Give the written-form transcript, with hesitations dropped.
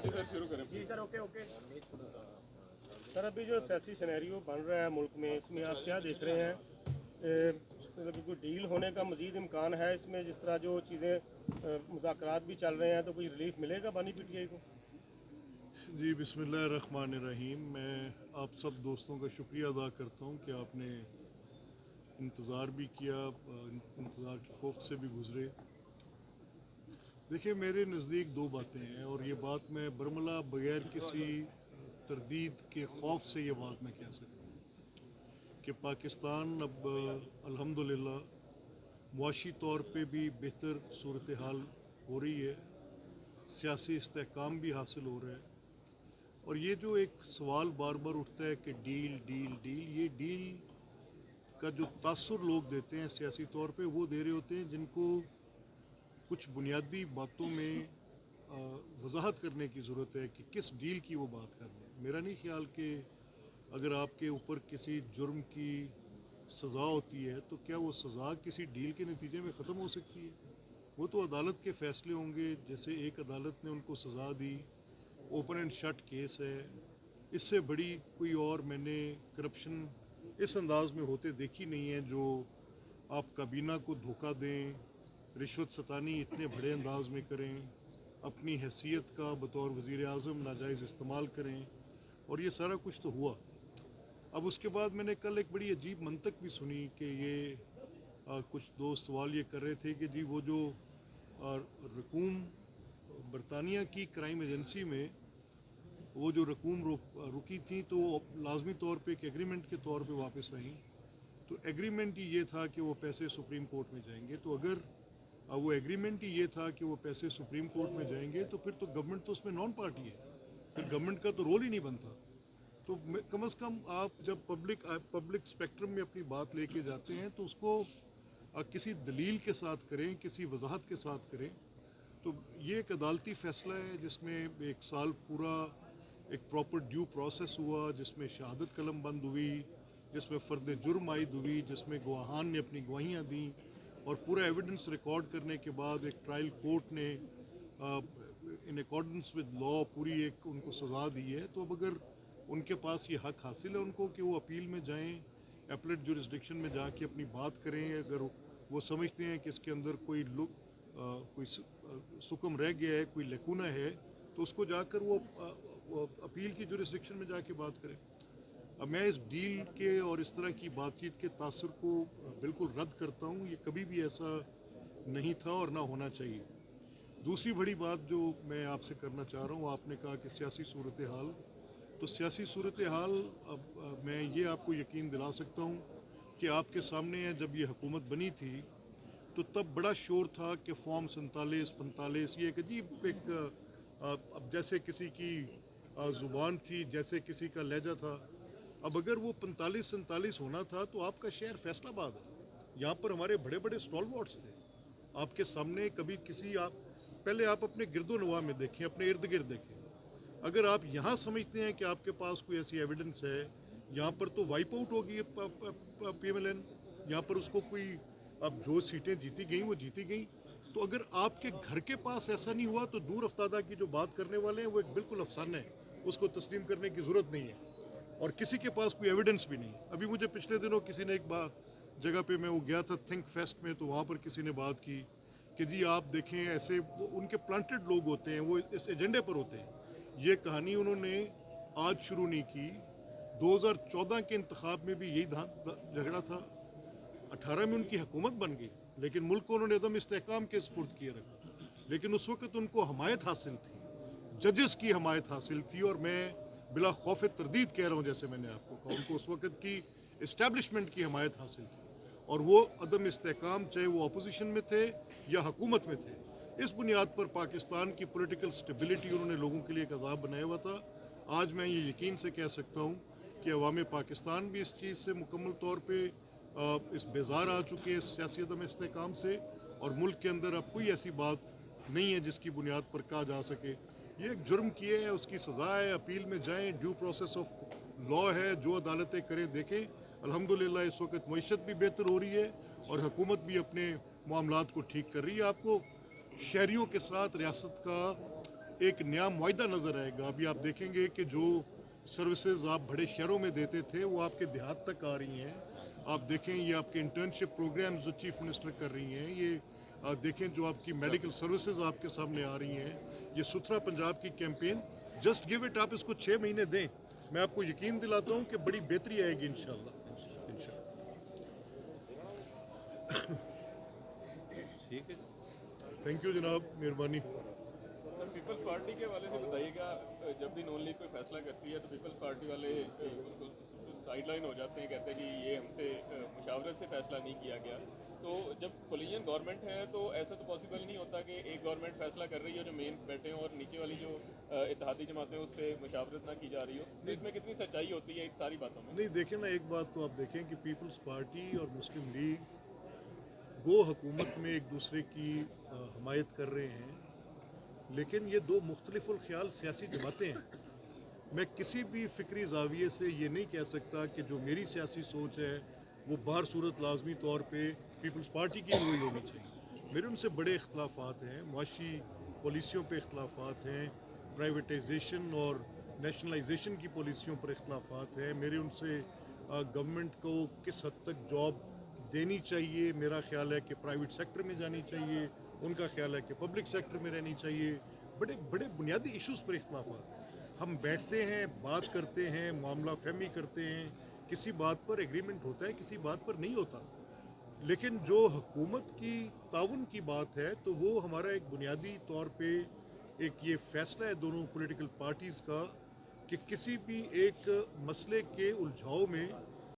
जी sir शुरू करें। जी sir, okay. Sir अभी जो सियासी सिनेरियो बन रहा है मुल्क में, इसमें आप क्या देख रहे हैं? मतलब कोई डील होने का मज़ीद इम्कान है इसमें? जिस तरह जो चीज़ें मुज़ाकरात भी चल रहे हैं, तो कोई रिलीफ मिलेगा बानी पीटीआई को? जी बिस्मिल्लाहिर्रहमानिर्रहीम। मैं आप सब दोस्तों का शुक्रिया अदा करता हूँ कि आपने इंतज़ार भी किया, इंतज़ार की खौफ से भी गुज़रे। देखिए, मेरे नज़दीक दो बातें हैं और ये बात मैं बरमला बगैर किसी तरदीद के खौफ से ये बात मैं कह सकता हूँ कि पाकिस्तान अब अल्हम्दुलिल्लाह मुआशी तौर पे भी बेहतर सूरत हाल हो रही है, सियासी इस्तेहकाम भी हासिल हो रहा है। और ये जो एक सवाल बार बार उठता है कि डील डील डील, ये डील का जो तासुर लोग देते हैं सियासी तौर पे, वो दे रहे होते हैं जिनको कुछ बुनियादी बातों में वजाहत करने की ज़रूरत है कि किस डील की वो बात कर रहे हैं। मेरा नहीं ख्याल कि अगर आपके ऊपर किसी जुर्म की सज़ा होती है तो क्या वो सज़ा किसी डील के नतीजे में ख़त्म हो सकती है? वो तो अदालत के फ़ैसले होंगे। जैसे एक अदालत ने उनको सज़ा दी, ओपन एंड शट केस है, इससे बड़ी कोई और मैंने करप्शन इस अंदाज में होते देखी नहीं है जो आप काबीना को धोखा दें, रिश्वत सतानी इतने बड़े अंदाज में करें, अपनी हैसियत का बतौर वज़ीर आज़म नाजायज़ इस्तेमाल करें, और ये सारा कुछ तो हुआ। अब उसके बाद मैंने कल एक बड़ी अजीब मंतक भी सुनी कि ये कुछ दोस्त सवाल ये कर रहे थे कि जी वो जो रकूम बरतानिया की क्राइम एजेंसी में वो जो रकूम रुकी थी तो लाजमी तौर पे एक एग्रीमेंट के तौर पे वापस आई। तो एग्रीमेंट ही ये था कि वो पैसे सुप्रीम कोर्ट में जाएंगे। तो अगर वो एग्रीमेंट ही ये था कि वो पैसे सुप्रीम कोर्ट में जाएंगे तो फिर तो गवर्नमेंट तो उसमें नॉन पार्टी है, फिर गवर्नमेंट का तो रोल ही नहीं बनता। तो कम से कम आप जब पब्लिक स्पेक्ट्रम में अपनी बात लेके जाते हैं तो उसको किसी दलील के साथ करें, किसी वजाहत के साथ करें। तो ये एक अदालती फ़ैसला है जिसमें एक साल पूरा एक प्रॉपर ड्यू प्रोसेस हुआ, जिसमें शहादत कलम बंद हुई, जिसमें फ़र्द जुर्म आयद हुई, जिसमें गवाहान ने अपनी गवाहियाँ दी और पूरा एविडेंस रिकॉर्ड करने के बाद एक ट्रायल कोर्ट ने इन अकॉर्डेंस विद लॉ पूरी एक उनको सज़ा दी है। तो अब अगर उनके पास ये हक हासिल है उनको कि वो अपील में जाएं, एपलेट जुरिस्डिक्शन में जाके अपनी बात करें। अगर वो समझते हैं कि इसके अंदर कोई सुकम रह गया है, कोई लेकुना है, तो उसको जाकर वो अपील की जुरिस्डिक्शन में जाके बात करें। अब मैं इस डील के और इस तरह की बातचीत के तासुर को बिल्कुल रद्द करता हूँ। ये कभी भी ऐसा नहीं था और ना होना चाहिए। दूसरी बड़ी बात जो मैं आपसे करना चाह रहा हूँ, आपने कहा कि सियासी सूरत हाल, तो सियासी सूरत हाल अब मैं ये आपको यकीन दिला सकता हूँ कि आपके सामने जब ये हुकूमत बनी थी तो तब बड़ा शोर था कि फॉर्म 47-45 ये एक अजीब एक अब जैसे किसी की ज़ुबान थी, जैसे किसी का लहजा था। अब अगर वो 45-47 होना था तो आपका शहर फैसलाबाद है, यहाँ पर हमारे बड़े बड़े स्टॉलवर्ड्स थे आपके सामने। कभी किसी पहले आप अपने गिरदोनवा में देखें, अपने इर्द गिर्द देखें। अगर आप यहाँ समझते हैं कि आपके पास कोई ऐसी एविडेंस है, यहाँ पर तो वाइप आउट होगी PMLN, यहाँ पर उसको कोई अब जो सीटें जीती गई वो जीती गई। तो अगर आपके घर के पास ऐसा नहीं हुआ तो दूर अफ्तादा की जो बात करने वाले हैं वो एक बिल्कुल अफसाना है, उसको तस्लीम करने की ज़रूरत नहीं है और किसी के पास कोई एविडेंस भी नहीं। अभी मुझे पिछले दिनों किसी ने एक जगह पे मैं वो गया था थिंक फेस्ट में, तो वहाँ पर किसी ने बात की कि जी आप देखें ऐसे उनके प्लांटेड लोग होते हैं, वो इस एजेंडे पर होते हैं। ये कहानी उन्होंने आज शुरू नहीं की, 2014 के इंतखाब में भी यही झगड़ा था। 18 में उनकी हुकूमत बन गई लेकिन मुल्क को उन्होंने एकदम इस्तेहकाम के स्पुर्द किए रखा। लेकिन उस वक्त उनको हमायत हासिल थी, जजेस की हमायत हासिल थी, और मैं बिला खौफ तरदीद कह रहा हूँ जैसे मैंने आपको कहा, उनको उस वक्त की इस्टेब्लिशमेंट की हमायत हासिल थी। और वो अदम इस्तेहकाम चाहे वो अपोजिशन में थे या हुकूमत में थे, इस बुनियाद पर पाकिस्तान की पॉलिटिकल स्टेबिलिटी उन्होंने लोगों के लिए एक अज़ाब बनाया हुआ था। आज मैं ये यकीन से कह सकता हूँ कि अवाम पाकिस्तान भी इस चीज़ से मुकम्मल तौर पर इस बेजार आ चुके हैं इस सियासी अदम इस्तेहकाम से, और मुल्क के अंदर अब कोई ऐसी बात नहीं है जिसकी बुनियाद पर कहा जा सके ये एक जुर्म किए है, उसकी सज़ा है, अपील में जाएं, ड्यू प्रोसेस ऑफ लॉ है, जो अदालतें करें देखें। अल्हम्दुलिल्लाह इस वक्त मईशत भी बेहतर हो रही है और हुकूमत भी अपने मामलात को ठीक कर रही है। आपको शहरियों के साथ रियासत का एक नया मुआहदा नज़र आएगा। अभी आप देखेंगे कि जो सर्विसेज आप बड़े शहरों में देते थे वो आपके देहात तक आ रही हैं। आप देखें ये आपके इंटर्नशिप प्रोग्राम्स जो चीफ मिनिस्टर कर रही हैं, ये देखें जो आपकी मेडिकल सर्विसेज आपके सामने आ रही हैं, ये सुथरा पंजाब की कैंपेन, जस्ट गिव इट, आप इसको 6 महीने दें, मैं आपको यकीन दिलाता हूँ कि बड़ी बेहतरी आएगी इंशाल्लाह। ठीक है। थैंक यू जनाब, मेहरबानी। सर पीपल्स पार्टी के हवाले से बताइएगा, जब भी नॉन लीग कोई फैसला करती है तो पीपल्स पार्टी वाले साइडलाइन हो जाते हैं, कहते हैं कि ये हमसे मुशावरत से फैसला नहीं किया गया। तो जब कोलिजन गवर्नमेंट है तो ऐसा तो पॉसिबल नहीं होता कि एक गवर्नमेंट फैसला कर रही है जो मेन बैठे हों और नीचे वाली जो इत्तेहादी जमातें हैं उससे मुशावरत ना की जा रही हो, तो इसमें कितनी सच्चाई होती है इन सारी बातों में? नहीं, देखें ना, एक बात तो आप देखें कि पीपल्स पार्टी और मुस्लिम लीग गो हुकूमत में एक दूसरे की हमायत कर रहे हैं, लेकिन ये दो मुख्तलिफुल ख्याल सियासी जमातें हैं। मैं किसी भी फ़िक्री ज़ाविये से ये नहीं कह सकता कि जो मेरी सियासी सोच है वो बाहर सूरत लाजमी तौर पे पीपल्स पार्टी की वही होनी चाहिए। मेरे उनसे बड़े इख्तलाफात हैं, मुआशी पॉलिसियों पे इख्तलाफात हैं, प्राइवेटाइजेशन और नेशनलाइजेशन की पॉलिसियों पर इख्तलाफात हैं। मेरे उनसे गवर्नमेंट को किस हद तक जॉब देनी चाहिए, मेरा ख्याल है कि प्राइवेट सेक्टर में जानी चाहिए, उनका ख्याल है कि पब्लिक सेक्टर में रहनी चाहिए। बड़े बड़े बुनियादी इश्यूज़ पर इख्तलाफात। हम बैठते हैं, बात करते हैं, मामला फहमी करते हैं, किसी बात पर एग्रीमेंट होता है, किसी बात पर नहीं होता, लेकिन जो हुकूमत की ताउन की बात है तो वो हमारा एक बुनियादी तौर पे एक ये फैसला है दोनों पॉलिटिकल पार्टीज़ का कि किसी भी एक मसले के उलझाव में